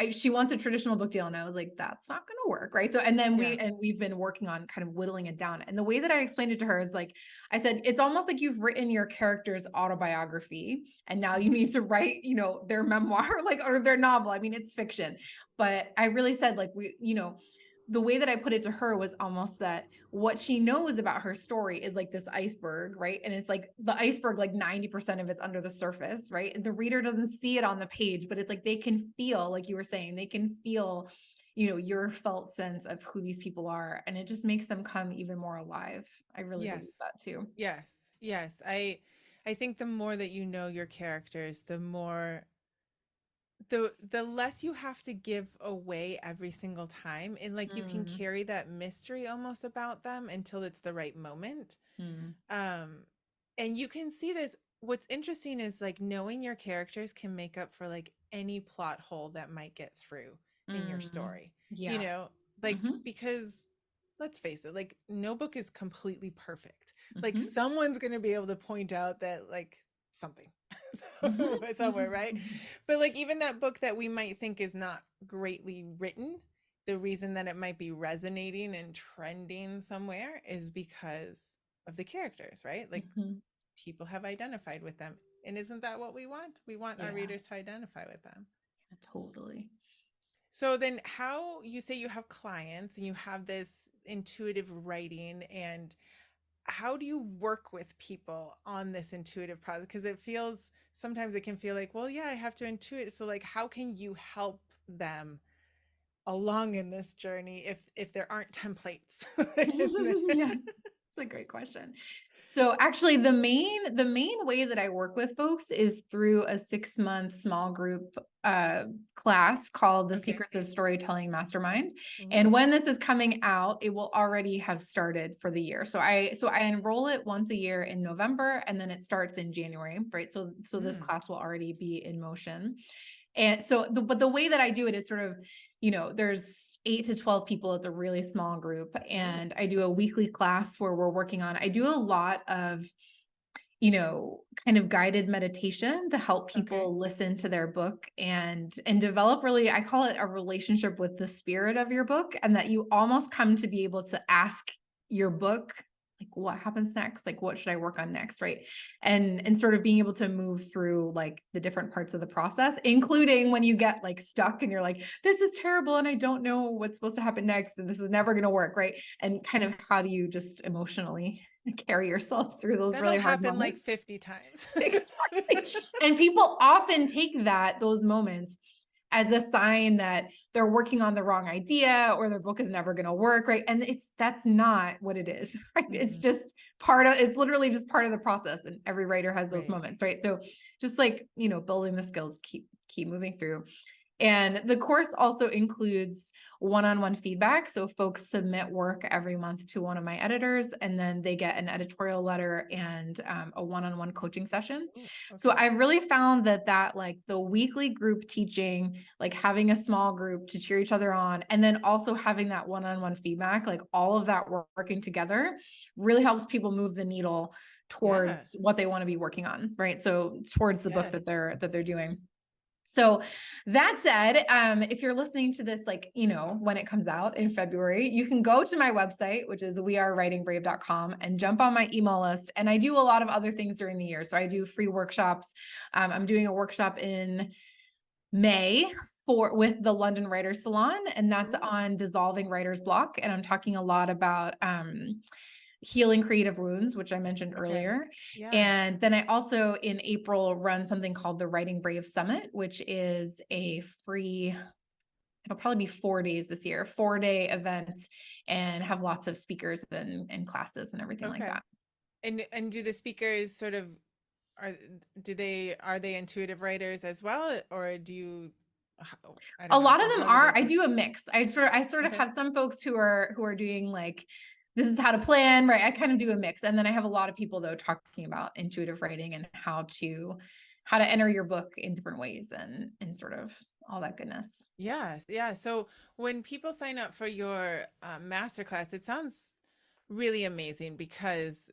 she wants a traditional book deal. And I was like, that's not going to work. Right. So, and then Yeah. we've been working on kind of whittling it down. And the way that I explained it to her is like, I said, it's almost like you've written your character's autobiography and now you Mhm. need to write, their memoir, like, or their novel. I mean, it's fiction, but I really said like, the way that I put it to her was almost that what she knows about her story is like this iceberg, right? And it's like the iceberg, like 90% of it's under the surface, right? And the reader doesn't see it on the page, but it's like they can feel, like you were saying, they can feel your felt sense of who these people are, and it just makes them come even more alive. I really Yes. believe that too. Yes. Yes. I think the more that you know your characters, the more the less you have to give away every single time, and like you can Mm, carry that mystery almost about them until it's the right moment. mm, um and you can see this. What's interesting is like knowing your characters can make up for like any plot hole that might get through in your mm. story, Yes. like Mhm, because let's face it, like no book is completely perfect. Like mhm, someone's going to be able to point out that like something mhm, somewhere, mhm, right? mhm, But like even that book that we might think is not greatly written, the reason that it might be resonating and trending somewhere is because of the characters, right? Like mhm. people have identified with them. And isn't that what we want? We want our Yeah, readers to identify with them. totally. So then how you say you have clients and you have this intuitive writing, and how do you work with people on this intuitive process? Because it feels sometimes it can feel like, well, yeah, I have to intuit. So like how can you help them along in this journey if there aren't templates in there? Yes, it's a great question. So actually the main way that I work with folks is through a 6-month small group class called the Okay. Secrets of Storytelling Mastermind. And Ooh. when this is coming out, it will already have started for the year. So I enroll it once a year in November, and then it starts in January, right? So this Mm. class will already be in motion. And so, but the way that I do it is sort of, there's 8 to 12 people. It's a really small group. Ooh. And I do a weekly class where we're working on, I do a lot of, kind of guided meditation to help Okay. people listen to their book and develop really, I call it a relationship with the spirit of your book, and that you almost come to be able to ask your book, like, what happens next, like what should I work on next, right? And sort of being able to move through like the different parts of the process, including when you get like stuck and you're like, this is terrible and I don't know what's supposed to happen next and this is never going to work, right? And kind of how do you just emotionally carry yourself through those That'll really hard happen like moments. 50 times. Exactly. And people often take those moments as a sign that they're working on the wrong idea or their book is never going to work, right? And that's not what it is, right? It's Mhm. just it's literally just part of the process, and every writer has those Right. moments, right? So just like, building the skills, keep moving through. And the course also includes one-on-one feedback. So folks submit work every month to one of my editors, and then they get an editorial letter and a one-on-one coaching session. Ooh, So okay. I really found that like the weekly group teaching, like having a small group to cheer each other on, and then also having that one-on-one feedback, like all of that working together really helps people move the needle Yeah. towards what they want to be working on, right? So towards the book Yes. that they're doing. So that said, if you're listening to this, like, when it comes out in February, you can go to my website, which is wearewritingbrave.com, and jump on my email list. And I do a lot of other things during the year. So I do free workshops. I'm doing a workshop in May with the London Writers Salon, and that's Ooh, on dissolving writer's block. And I'm talking a lot about healing creative wounds, which I mentioned okay. earlier. Yeah. And then I also in April run something called the Writing Brave Summit, which is a free, it'll probably be 4 days this year, 4-day event, and have lots of speakers and classes and everything like Okay. that. And do the speakers sort of are are they intuitive writers as well, or do you I A don't know, lot of like them how do are. they I teach? do a mix. I sort of Okay. have some folks who are doing like, this is how to plan, right? I kind of do a mix. And then I have a lot of people though talking about intuitive writing and how to enter your book in different ways and sort of all that goodness. Yes. Yeah. So when people sign up for your masterclass, it sounds really amazing because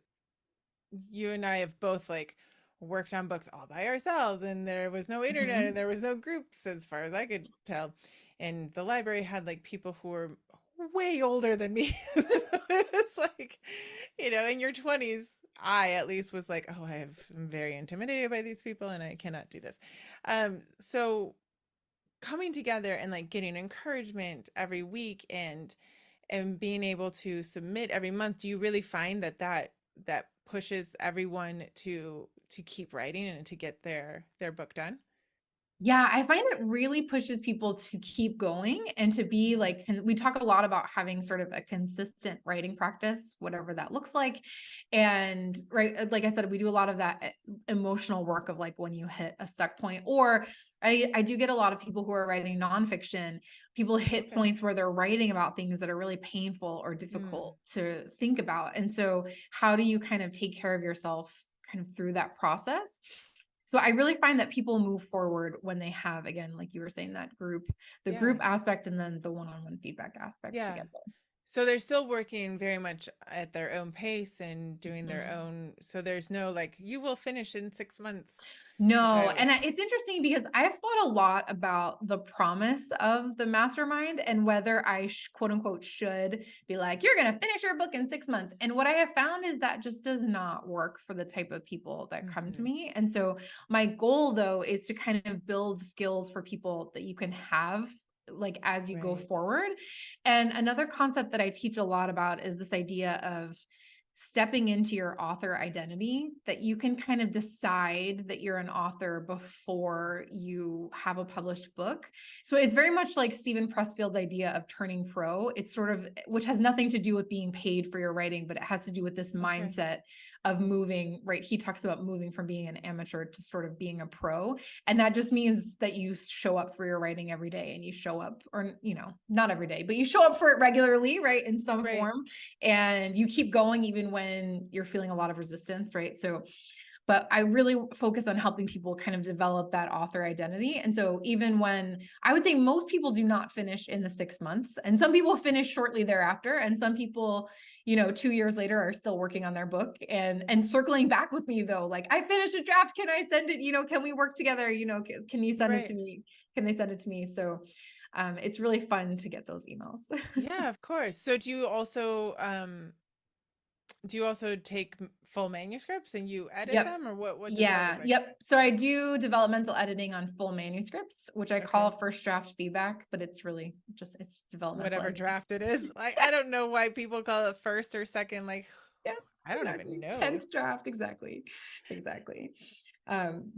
you and I have both like worked on books all by ourselves, and there was no internet and Mhm. there was no groups as far as I could tell. And the library had like people who were way older than me. It's like, in your 20s, I at least was like, oh, I'm very intimidated by these people and I cannot do this. So coming together and like getting encouragement every week and being able to submit every month, do you really find that pushes everyone to keep writing and to get their book done? Yeah, I find it really pushes people to keep going and to be like, and we talk a lot about having sort of a consistent writing practice, whatever that looks like. And right, like I said, we do a lot of that emotional work of like when you hit a stuck point, or I do get a lot of people who are writing nonfiction. People hit Okay. points where they're writing about things that are really painful or Mm, difficult to think about. And so, how do you kind of take care of yourself kind of through that process? So I really find that people move forward when they have, again, like you were saying, that group, the yeah. group aspect and then the one-on-one feedback aspect Yeah. together. So they're still working very much at their own pace and doing their Mhm. own. So there's no like, you will finish in 6 months, which I No, always, and it's interesting because I've thought a lot about the promise of the mastermind and whether I quote unquote should be like, you're going to finish your book in 6 months. And what I have found is that just does not work for the type of people that come to hmm, me. And so my goal though is to kind of build skills for people that you can have like as you go right. forward. And another concept that I teach a lot about is this idea of stepping into your author identity, that you can kind of decide that you're an author before you have a published book. So it's very much like Stephen Pressfield's idea of turning pro. It's sort of, which has nothing to do with being paid for your writing, but it has to do with this Okay. mindset of moving, right? He talks about moving from being an amateur to sort of being a pro. And that just means that you show up for your writing every day and you show up, or, not every day, but you show up for it regularly, right? In some Right. form, and you keep going even when you're feeling a lot of resistance, right? So, but I really focus on helping people kind of develop that author identity. And so even when I would say most people do not finish in the 6 months, and some people finish shortly thereafter, and some people, 2 years later are still working on their book and circling back with me though, like I finished a draft. Can I send it? Can we work together? Can you send it to Right. me? Can they send it to me? So it's really fun to get those emails. Yeah, of course. So do you also take full manuscripts and you edit Yep. them, or what does that look Yeah. like? Yep. So I do developmental editing on full manuscripts, which I call Okay. first draft feedback, but it's really just it's developmental Whatever editing. draft it is. Like I Yes. don't know why people call it first or second. Like Yeah. I don't even Exactly. know. 10th draft. Exactly. Exactly.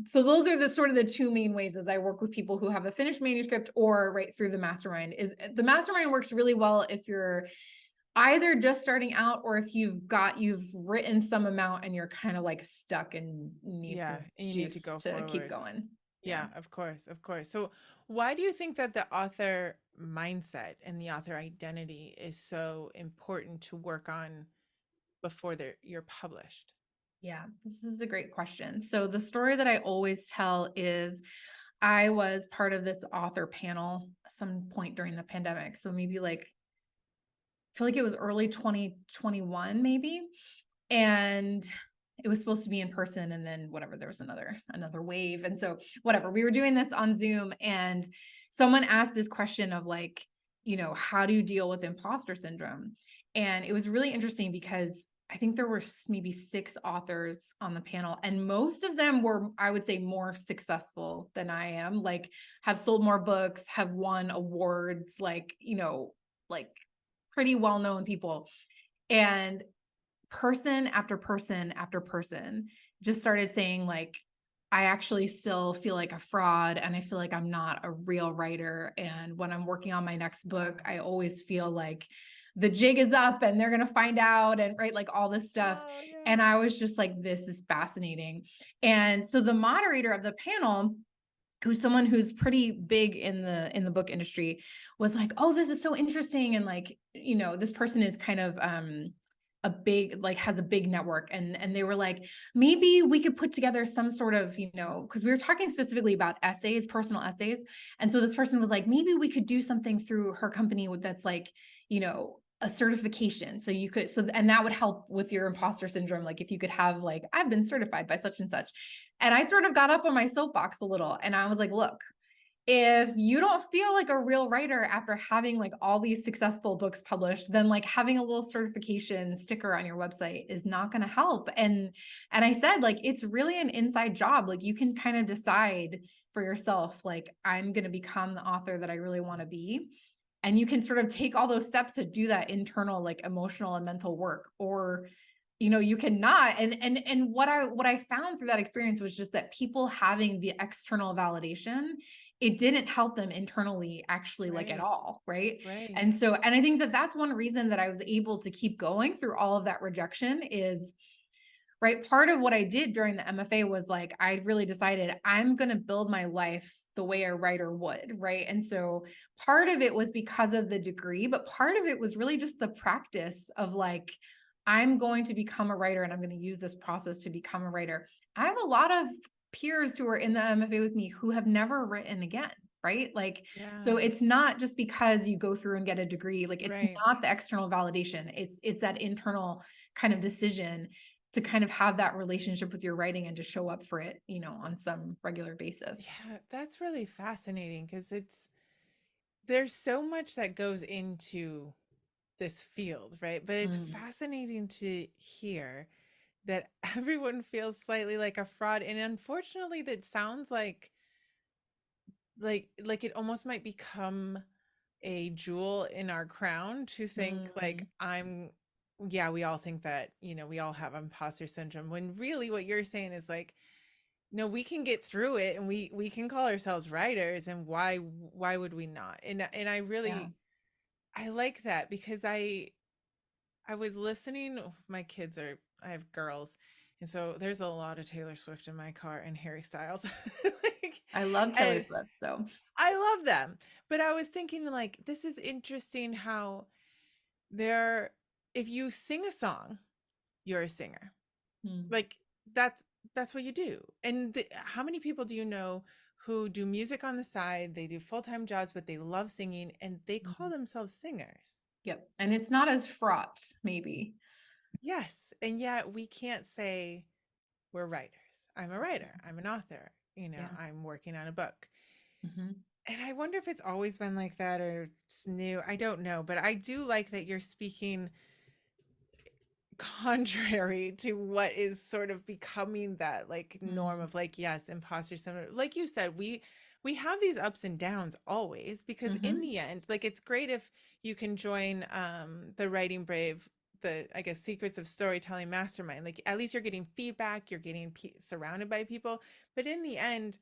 So those are the sort of the two main ways as I work with people who have a finished manuscript or right through the mastermind. Is the mastermind works really well if you're either just starting out or if you've written some amount and you're kind of like stuck and need Yeah, some and you need to juice go to keep forward. going. Yeah. Yeah, of course, of course. So, why do you think that the author mindset and the author identity is so important to work on before you're published? Yeah, this is a great question. So the story that I always tell is I was part of this author panel some point during the pandemic. So maybe like I feel like it was early 2021 maybe. And it was supposed to be in person and then whatever there was another wave. And so whatever, we were doing this on Zoom and someone asked this question of like, how do you deal with imposter syndrome? And it was really interesting because I think there were maybe 6 authors on the panel, and most of them were, I would say, more successful than I am, like have sold more books, have won awards, like pretty well-known people. And person after person after person just started saying like, I actually still feel like a fraud and I feel like I'm not a real writer, and when I'm working on my next book Wow. I always feel like the jig is up and they're going to find out, and right, like all this stuff. Oh, yeah. And I was just like, this is fascinating. And so the moderator of the panel, who's someone who's pretty big in the book industry, was like, oh, this is so interesting, and like, this person is kind of a big, like, has a big network, and they were like, maybe we could put together some sort of, because we were talking specifically about essays, personal essays. And so this person was like, maybe we could do something through her company that's like, a certification, so you could, and that would help with your imposter syndrome, like if you could have like, I've been certified by such and such. And I sort of got up on my soapbox a little and I was like, look, if you don't feel like a real writer after having like all these successful books published, then like having a little certification sticker on your website is not going to help. And I said, like, it's really an inside job. Like you can kind of decide for yourself, like, I'm going to become the author that I really want to be. And you can sort of take all those steps to do that internal, like emotional and mental work, or you cannot. And what I found through that experience was just that people having the external validation, it didn't help them internally actually like at Right. all, right? Right. And I think that that's one reason that I was able to keep going through all of that rejection is right. Part of what I did during the MFA was like, I really decided I'm going to build my life the way a writer would. Right. And so part of it was because of the degree, but part of it was really just the practice of like, I'm going to become a writer and I'm going to use this process to become a writer. I have a lot of peers who are in the MFA with me who have never written again. Right. Like, so Yeah. it's not just because you go through and get a degree, like it's Right. not the external validation. It's that internal kind of decision to kind of have that relationship with your writing and to show up for it, on some regular basis. Yeah, that's really fascinating because there's so much that goes into this field, right? But it's Mm, fascinating to hear that everyone feels slightly like a fraud. And unfortunately, that sounds like it almost might become a jewel in our crown to think like mm, yeah, we all think that, we all have imposter syndrome when really what you're saying is like, no, we can get through it and we can call ourselves writers, and why would we not? And yeah. I like that because I was listening. My kids are, I have girls, and so there's a lot of Taylor Swift in my car and Harry Styles. Like, I love Taylor and Swift, so. I love them. But I was thinking like this is interesting how there if you sing a song, you're a singer. Mm, Like that's that's what you do. And how many people do you know who do music on the side, they do full-time jobs, but they love singing and they call mhm. themselves singers? Yep, and it's not as fraught, maybe. Yes. And yet we can't say we're writers. I'm a writer. I'm an author. Yeah. I'm working on a book. Mhm. And I wonder if it's always been like that or it's new. I don't know. But I do like that you're speaking contrary to what is sort of becoming that like norm Mm, of like, yes, imposter syndrome. Like you said, we have these ups and downs always, because in mhm, the end, like, it's great if you can join the Writing Brave, the, I guess, Secrets of Storytelling Mastermind. Like, at least you're getting feedback, you're getting surrounded by people, but in the end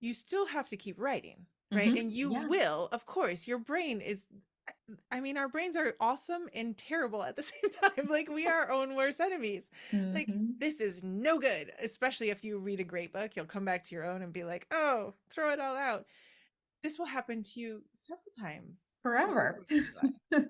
you still have to keep writing, right? mhm. And you Yeah. will, of course, your brain is, I mean, our brains are awesome and terrible at the same time. Like, we are our own worst enemies. Like, Mhm. this is no good, especially if you read a great book, you'll come back to your own and be like, oh, throw it all out. This will happen to you several times through the Forever. course of your life.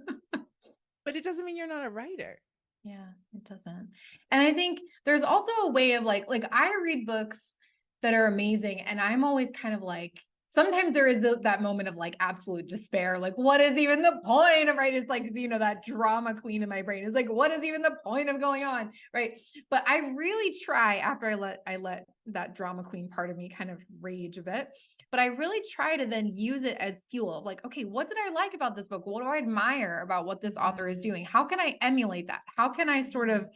But it doesn't mean you're not a writer. Yeah, it doesn't. And I think there's also a way of like I read books that are amazing and I'm always kind of like sometimes there is that moment of like absolute despair. Like, what is even the point of writing? It's like, that drama queen in my brain is like, what is even the point of going on? Right. But I really try after I let that drama queen part of me kind of rage a bit. But I really try to then use it as fuel of like, okay, what did I like about this book? What do I admire about what this author is Mm, doing? How can I emulate that? How can I sort mm, of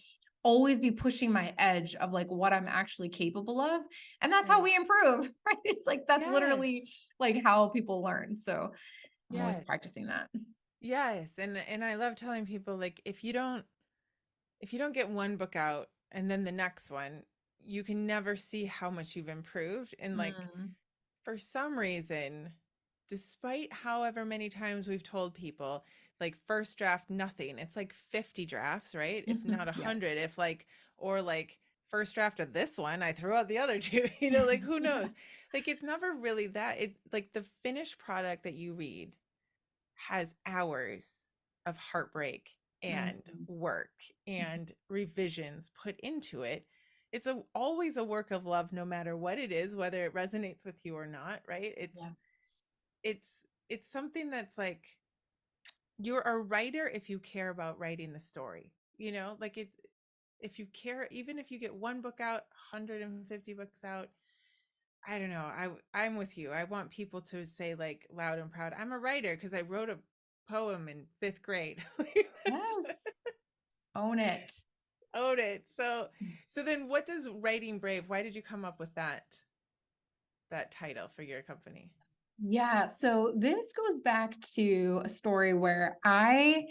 always be pushing my edge of like what I'm actually capable of? And that's how right. we improve, right? It's like that's Yes. literally like how people learn. So I'm always Yes. practicing that. Yes. And I love telling people, like, if you don't get one book out and then the next one, you can never see how much you've improved. And like, Mm, for some reason, despite however many times we've told people, like, first draft, nothing, it's like 50 drafts, right? If not yes. 100, if like, or like, first draft of this one, I threw out the other two, like, who knows? Like, it's never really that. It's like the finished product that you read has hours of heartbreak and Mhm. work and revisions put into it. It's always a work of love, no matter what it is, whether it resonates with you or not, right? Yeah. It's it's something that's like, you're a writer if you care about writing the story. Like, if you care, even if you get one book out, 150 books out, I don't know. I'm with you. I want people to say, like, loud and proud, I'm a writer because I wrote a poem in 5th grade. Like, Yes. Own it. own it. So then what does Writing Brave, why did you come up with that title for your company? Yeah. So this goes back to a story where I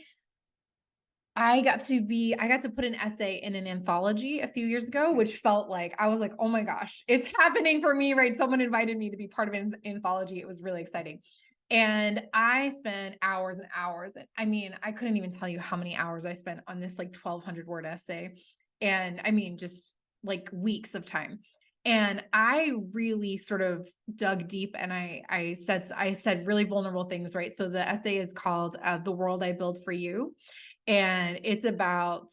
I got to put an essay in an anthology a few years ago, Okay. which felt like I was like, "Oh my gosh, it's happening for me," right? Someone invited me to be part of an anthology. It was really exciting. And I spent hours and hours. And I mean, I couldn't even tell you how many hours I spent on this like 1,200 word essay. And I mean, just like weeks of time. And I really sort of dug deep and I said really vulnerable things, right? So the essay is called The World I Build for You, and it's about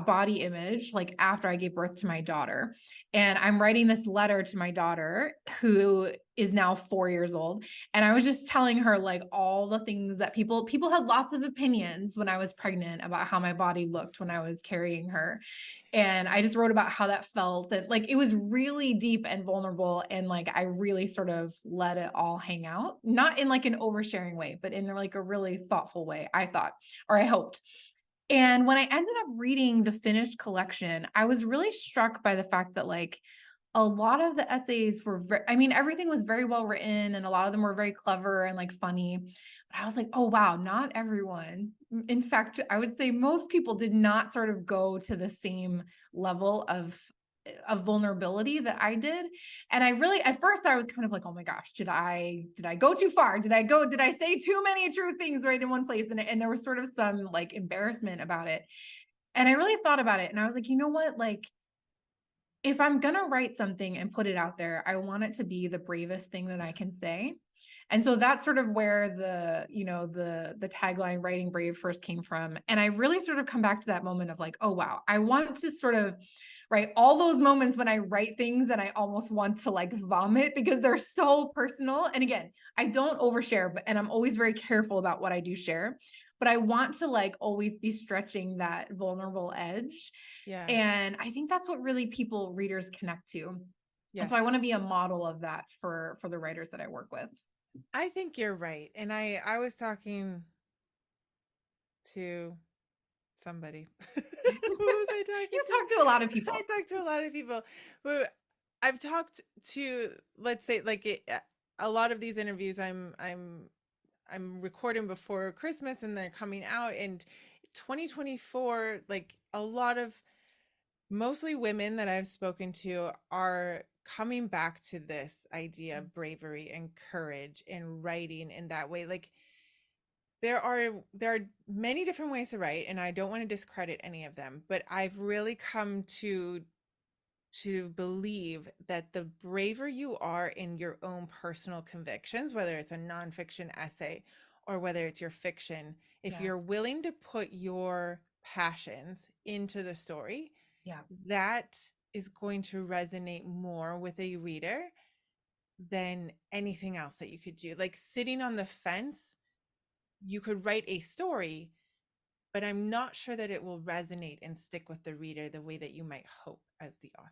body image like after I gave birth to my daughter. And I'm writing this letter to my daughter who is now 4 years old, and I was just telling her like all the things that people had lots of opinions when I was pregnant about how my body looked when I was carrying her. And I just wrote about how that felt, and like it was really deep and vulnerable, and like I really sort of let it all hang out, not in like an oversharing way, but in like a really thoughtful way, I thought, or I hoped. And when I ended up reading the finished collection, I was really struck by the fact that like a lot of the essays were I mean, everything was very well written and a lot of them were very clever and like funny. But I was like, oh wow, not everyone. In fact, I would say most people did not sort of go to the same level of vulnerability that I did. And I really at first I was kind of like, oh my gosh, did I go too far? Did I say too many true things right in one place? And there was sort of some like embarrassment about it. And I really thought about it and I was like, you know what? Like if I'm gonna write something and put it out there, I want it to be the bravest thing that I can say. And so that's sort of where the tagline writing brave first came from. And I really sort of come back to that moment of like, oh wow, I want to sort of write all those moments when I write things and I almost want to like vomit because they're so personal. And again, I don't overshare, but and I'm always very careful about what I do share. But I want to like always be stretching that vulnerable edge. Yeah. And I think that's what really readers connect to. And so Yes. I want to be a model of that for the writers that I work with. I think you're right. And I was talking to somebody. Who was I talking You to? talk to a lot of I people. talked to a lot of people, but I've talked to, let's say, like a lot of these interviews I'm recording before Christmas and they're coming out. And 2024, like a lot of mostly women that I've spoken to are coming back to this idea of bravery and courage and writing in that way. Like there are many different ways to write, and I don't want to discredit any of them, but I've really come to believe that the braver you are in your own personal convictions, whether it's a nonfiction essay or whether it's your fiction, if Yeah. you're willing to put your passions into the story, Yeah. that is going to resonate more with a reader than anything else that you could do. Like sitting on the fence, you could write a story, but I'm not sure that it will resonate and stick with the reader the way that you might hope as the author.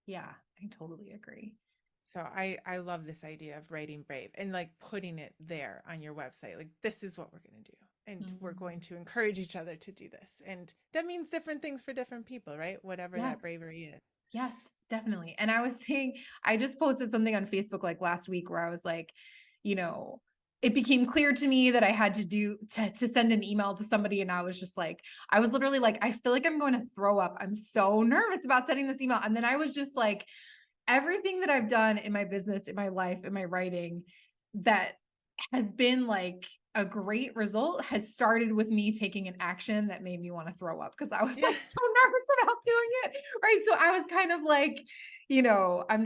Yeah. I totally agree. So I love this idea of writing brave and like putting it there on your website. Like this is what we're going to do. And we're Mhm. going to encourage each other to do this. And that means different things for different people, right? Whatever that Yes. bravery is. Yes, definitely. And I was saying, I just posted something on Facebook like last week where I was like, you know, it became clear to me that I had to send an email to somebody. And I was just like, I was literally like, I feel like I'm going to throw up. I'm so nervous about sending this email. And then I was just like, everything that I've done in my business, in my life, in my writing that has been like a great result has started with me taking an action that made me want to throw up because I was Yeah. like so nervous about doing it. Right. So I was kind of like, I'm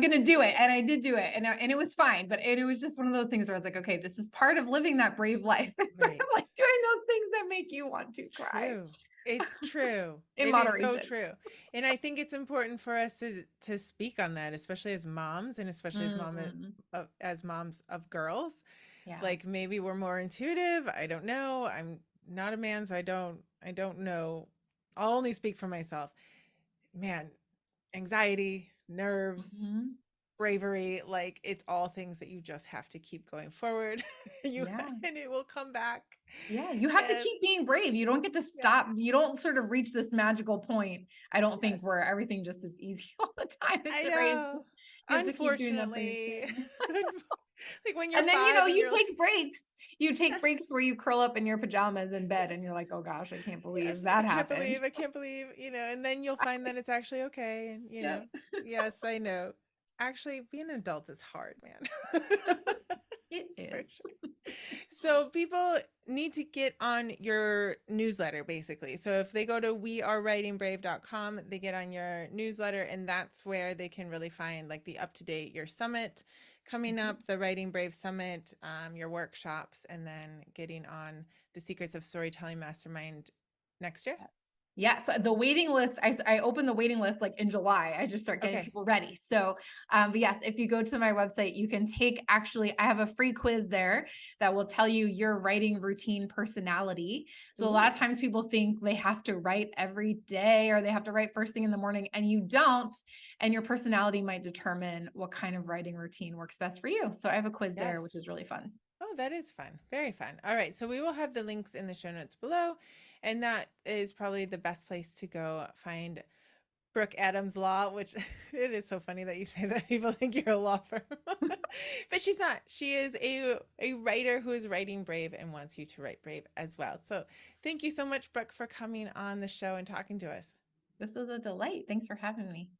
gonna do it. And I did do it. And it was fine. But it was just one of those things where I was like, okay, this is part of living that brave life. It's sort of Right. like doing those things that make you want to It's cry true. It's true. in It is so moderation. true. And I think it's important for us to speak on that, especially as moms and especially Mhm. as moms of girls. Yeah. Like maybe we're more intuitive. I don't know. I'm not a man, so I don't know. I'll only speak for myself. Man, anxiety, nerves, Mhm. bravery, like it's all things that you just have to keep going forward. Yeah. And it will come back. Yeah, you have to And keep being brave. You don't get to yeah, stop. You don't sort of reach this magical point, I don't think, yes. where everything just is easy all the time. It's I just right. It's know. just you have to keep doing that brave Unfortunately, thing. like when you're And then, 5 and you you're like, take breaks. You take breaks where you curl up in your pajamas in bed and you're like, "Oh gosh, I can't Yes, believe that happened." I can't believe, and then you'll find that it's actually okay. And, Yep. yes, I know. Actually, being an adult is hard, man. It For is. sure. So people need to get on your newsletter basically. So if they go to wearewritingbrave.com, they get on your newsletter, and that's where they can really find like the up to date, your summit coming Mhm. up, the Writing Brave Summit, your workshops, and then getting on the Secrets of Storytelling Mastermind next year. Yes. Yeah, so the waiting list, I opened the waiting list like in July. I just start getting Okay. people ready. So, but yes, if you go to my website, you can take actually, I have a free quiz there that will tell you your writing routine personality. So, a lot of Ooh. times people think they have to write every day or they have to write first thing in the morning, and you don't. And your personality might determine what kind of writing routine works best for you. So, I have a quiz Yes. there, which is really fun. Oh, that is fun. Very fun. All right. So we will have the links in the show notes below. And that is probably the best place to go find Brooke Adams Law, which it is so funny that you say that people think you're a law firm. But she's not. She is a writer who is writing brave and wants you to write brave as well. So thank you so much, Brooke, for coming on the show and talking to us. This is a delight. Thanks for having me.